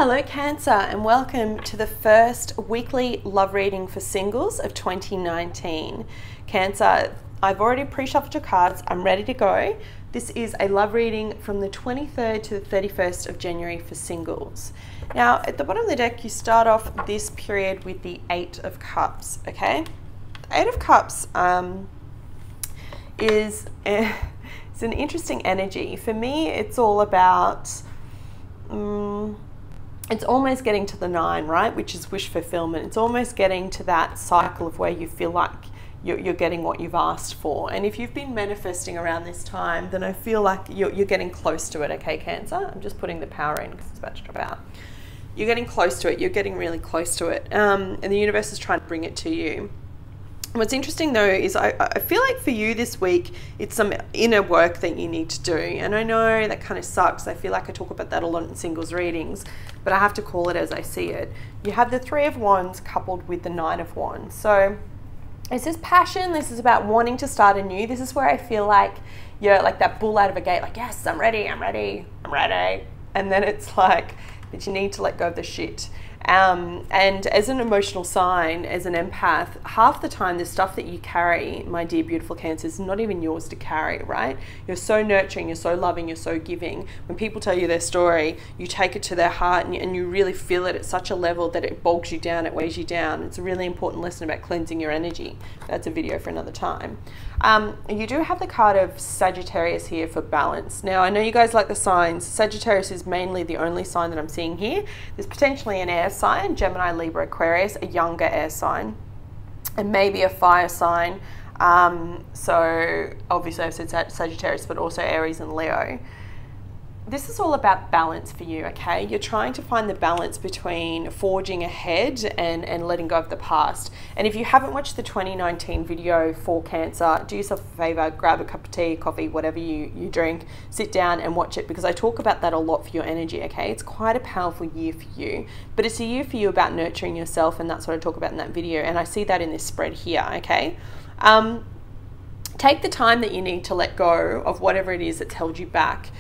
Hello Cancer, and welcome to the first weekly love reading for singles of 2019. Cancer, I've already pre-shuffled your cards. I'm ready to go. This is a love reading from the 23rd to the 31st of January for singles. Now, at the bottom of the deck, you start off this period with the Eight of Cups, okay? The Eight of Cups is it's an interesting energy. For me, it's all about... it's almost getting to the Nine, right? Which is wish fulfillment. It's almost getting to that cycle of where you feel like you're getting what you've asked for. And if you've been manifesting around this time, then I feel like you're getting close to it, okay, Cancer? I'm just putting the power in because it's about to drop out. You're getting close to it. You're getting really close to it. And the universe is trying to bring it to you. What's interesting though is I feel like for you this week, it's some inner work that you need to do. And I know that kind of sucks. I feel like I talk about that a lot in singles readings, but I have to call it as I see it. You have the Three of Wands coupled with the Nine of Wands. So this is passion. This is about wanting to start anew. This is where I feel like you're like that bull out of a gate, like, yes, I'm ready, I'm ready, I'm ready. And then it's like, but you need to let go of the shit. And as an emotional sign, as an empath, half the time the stuff that you carry, my dear beautiful Cancer, is not even yours to carry, right? You're so nurturing, you're so loving, you're so giving. When people tell you their story, you take it to their heart and you really feel it at such a level that it bogs you down, it weighs you down. It's a really important lesson about cleansing your energy. That's a video for another time. You do have the card of Sagittarius here for balance. Now, I know you guys like the signs. Sagittarius is mainly the only sign that I'm seeing here. There's potentially an air sign, Gemini, Libra, Aquarius, a younger air sign, and maybe a fire sign. So obviously I've said Sagittarius, but also Aries and Leo. This is all about balance for you, okay? You're trying to find the balance between forging ahead and letting go of the past. And if you haven't watched the 2019 video for Cancer, do yourself a favor, grab a cup of tea, coffee, whatever you drink, sit down and watch it, because I talk about that a lot for your energy, okay? It's quite a powerful year for you, but it's a year for you about nurturing yourself, and that's what I talk about in that video, and I see that in this spread here, okay? Take the time that you need to let go of whatever it is that's held you back.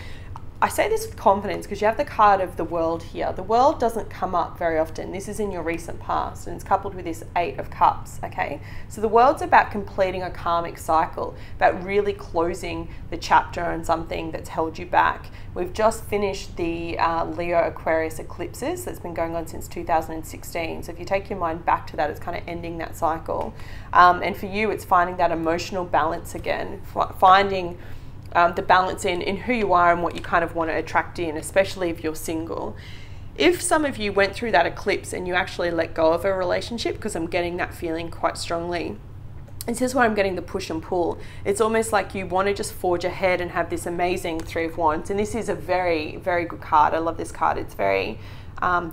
I say this with confidence because you have the card of the World here. The World doesn't come up very often. This is in your recent past, and it's coupled with this Eight of Cups, okay? So the World's about completing a karmic cycle, about really closing the chapter on something that's held you back. We've just finished the Leo Aquarius eclipses that's been going on since 2016. So if you take your mind back to that, it's kind of ending that cycle. And for you, it's finding that emotional balance again, finding the balance in who you are and what you kind of want to attract in, especially if you're single. If some of you went through that eclipse and you actually let go of a relationship, because I'm getting that feeling quite strongly, this is where I'm getting the push and pull. It's almost like you want to just forge ahead and have this amazing Three of Wands. And this is a very, very good card. I love this card. It's very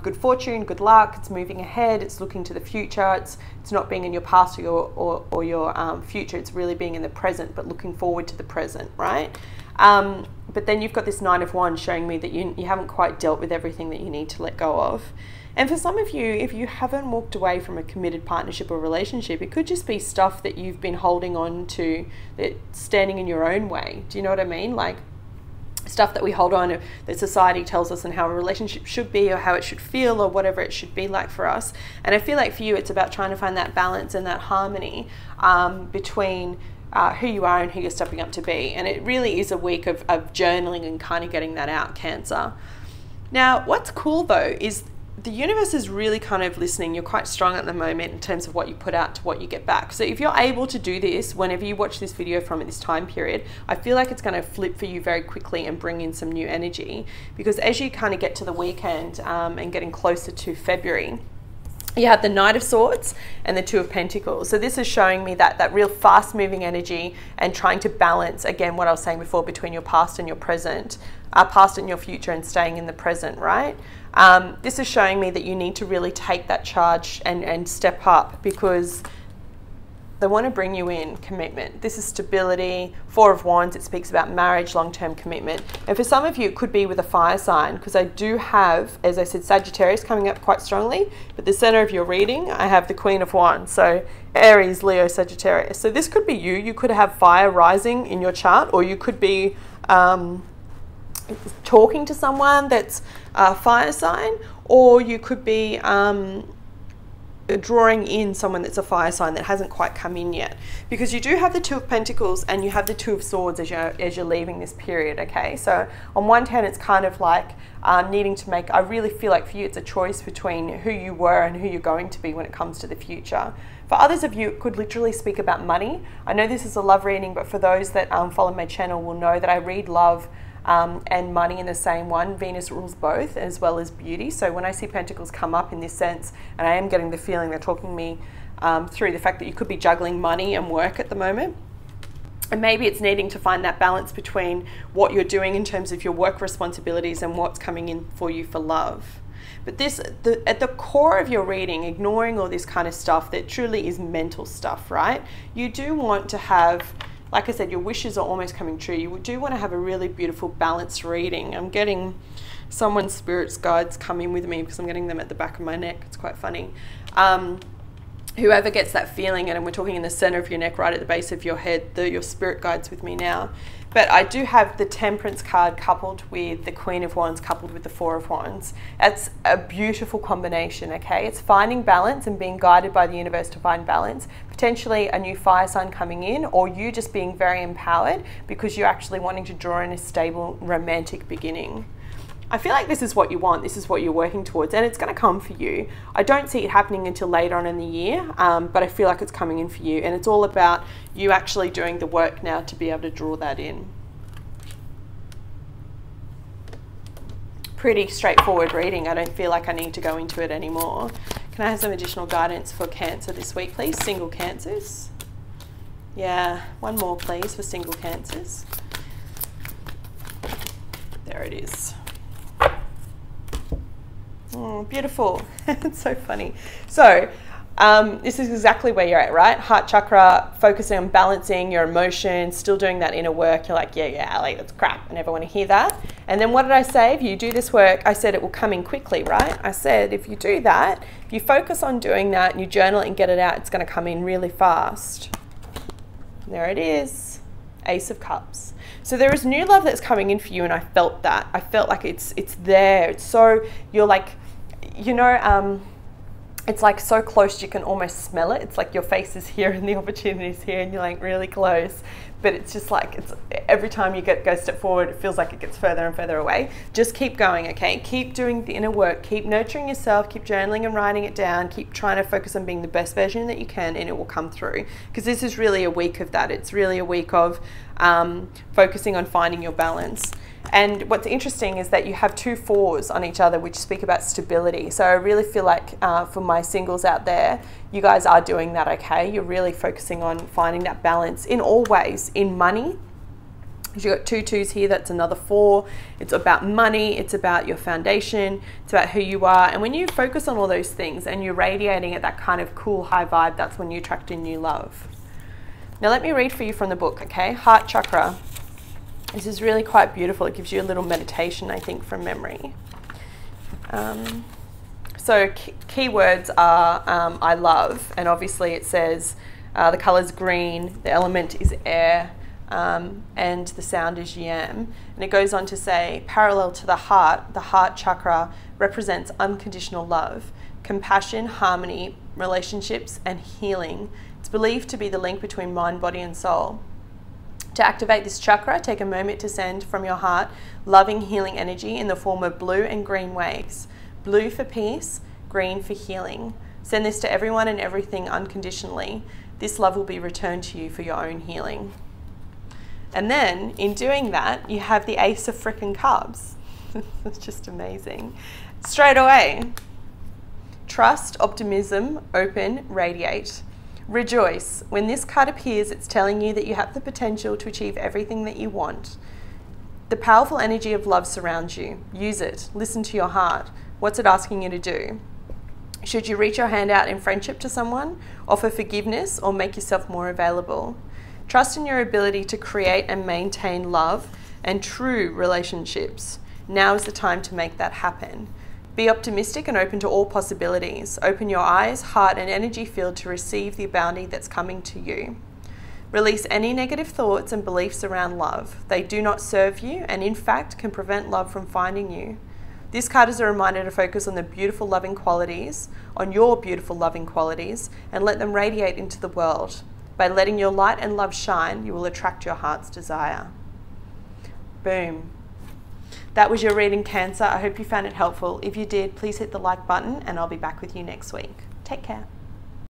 good fortune, good luck. It's moving ahead. It's looking to the future. It's not being in your past or your future. It's really being in the present, but looking forward to the present, right? But then you've got this Nine of Wands showing me that you haven't quite dealt with everything that you need to let go of. And for some of you, if you haven't walked away from a committed partnership or relationship, it could just be stuff that you've been holding on to, that's standing in your own way. Do you know what I mean? Like stuff that we hold on to, that society tells us, and how a relationship should be, or how it should feel, or whatever it should be like for us. And I feel like for you, it's about trying to find that balance and that harmony between who you are and who you're stepping up to be. And it really is a week of journaling and kind of getting that out, Cancer. Now, what's cool though is the universe is really kind of listening. You're quite strong at the moment in terms of what you put out to what you get back. So if you're able to do this, whenever you watch this video from at this time period, I feel like it's going to flip for you very quickly and bring in some new energy, because as you kind of get to the weekend and getting closer to February, you have the Knight of Swords and the Two of Pentacles. So this is showing me that real fast moving energy and trying to balance, again, what I was saying before, between your past and your present, past and your future, and staying in the present, right? This is showing me that you need to really take that charge and step up, because they want to bring you in commitment. This is stability. Four of Wands, it speaks about marriage, long-term commitment. And for some of you, it could be with a fire sign, because I do have, as I said, Sagittarius coming up quite strongly, but the center of your reading, I have the Queen of Wands. So Aries, Leo, Sagittarius. So this could be you. You could have fire rising in your chart, or you could be talking to someone that's a fire sign, or you could be drawing in someone that's a fire sign that hasn't quite come in yet, because you do have the Two of Pentacles and you have the Two of Swords as you're leaving this period. Okay, so on one hand it's kind of like needing to make, I really feel like for you it's a choice between who you were and who you're going to be when it comes to the future. For others of you, it could literally speak about money. I know this is a love reading, but for those that follow my channel will know that I read love and money in the same one. Venus rules both, as well as beauty. So when I see Pentacles come up in this sense, and I am getting the feeling they're talking me through the fact that you could be juggling money and work at the moment. And maybe it's needing to find that balance between what you're doing in terms of your work responsibilities and what's coming in for you for love. But this, at the core of your reading, ignoring all this kind of stuff that truly is mental stuff, right? You do want to have, like I said, your wishes are almost coming true. You do want to have a really beautiful balanced reading. I'm getting someone's spirit's guides coming with me because I'm getting them at the back of my neck. It's quite funny. Whoever gets that feeling, and we're talking in the center of your neck, right at the base of your head, your spirit guides with me now. But I do have the Temperance card coupled with the Queen of Wands coupled with the Four of Wands. That's a beautiful combination, okay? It's finding balance and being guided by the universe to find balance. Potentially a new fire sign coming in, or you just being very empowered because you're actually wanting to draw in a stable romantic beginning. I feel like this is what you want, this is what you're working towards, and it's going to come for you. I don't see it happening until later on in the year, but I feel like it's coming in for you, and it's all about you actually doing the work now to be able to draw that in. Pretty straightforward reading. I don't feel like I need to go into it anymore. Can I have some additional guidance for Cancer this week, please? Single Cancers. Yeah, one more, please, for single Cancers. There it is. Oh, beautiful. It's so funny. So this is exactly where you're at, right? Heart chakra, focusing on balancing your emotions, still doing that inner work. You're like, yeah, Ali, that's crap. I never want to hear that. And then what did I say? If you do this work, I said it will come in quickly, right? I said if you do that, if you focus on doing that and you journal it and get it out, it's going to come in really fast. There it is. Ace of Cups. So there is new love that's coming in for you, and I felt that. I felt like it's there. It's so, you're like, you know, it's like so close you can almost smell it. It's like your face is here and the opportunity is here and you're like really close. But it's just like, it's every time you go a step forward, it feels like it gets further and further away. Just keep going, okay? Keep doing the inner work. Keep nurturing yourself. Keep journaling and writing it down. Keep trying to focus on being the best version that you can, and it will come through. Because this is really a week of that. It's really a week of focusing on finding your balance. And what's interesting is that you have two fours on each other, which speak about stability. So I really feel like for my singles out there, you guys are doing that, okay? You're really focusing on finding that balance in all ways. In money, you've got two twos here, that's another four. It's about money, it's about your foundation, it's about who you are. And when you focus on all those things and you're radiating at that kind of cool high vibe, that's when you attract in new love. Now let me read for you from the book, okay? Heart chakra. This is really quite beautiful. It gives you a little meditation, I think, from memory. So keywords are I love, and obviously it says the color's green, the element is air, and the sound is yam. And it goes on to say, parallel to the heart chakra represents unconditional love, compassion, harmony, relationships, and healing. It's believed to be the link between mind, body, and soul. To activate this chakra, take a moment to send from your heart loving, healing energy in the form of blue and green waves. Blue for peace, green for healing. Send this to everyone and everything unconditionally. This love will be returned to you for your own healing. And then, in doing that, you have the Ace of frickin' Cups. It's just amazing. Straight away. Trust, optimism, open, radiate. Rejoice. When this card appears, it's telling you that you have the potential to achieve everything that you want. The powerful energy of love surrounds you. Use it. Listen to your heart. What's it asking you to do? Should you reach your hand out in friendship to someone, offer forgiveness, or make yourself more available? Trust in your ability to create and maintain love and true relationships. Now is the time to make that happen. Be optimistic and open to all possibilities. Open your eyes, heart, and energy field to receive the bounty that's coming to you. Release any negative thoughts and beliefs around love. They do not serve you and in fact can prevent love from finding you. This card is a reminder to focus on the beautiful loving qualities, on your beautiful loving qualities, and let them radiate into the world. By letting your light and love shine, you will attract your heart's desire. Boom. That was your reading, Cancer. I hope you found it helpful. If you did, please hit the like button and I'll be back with you next week. Take care.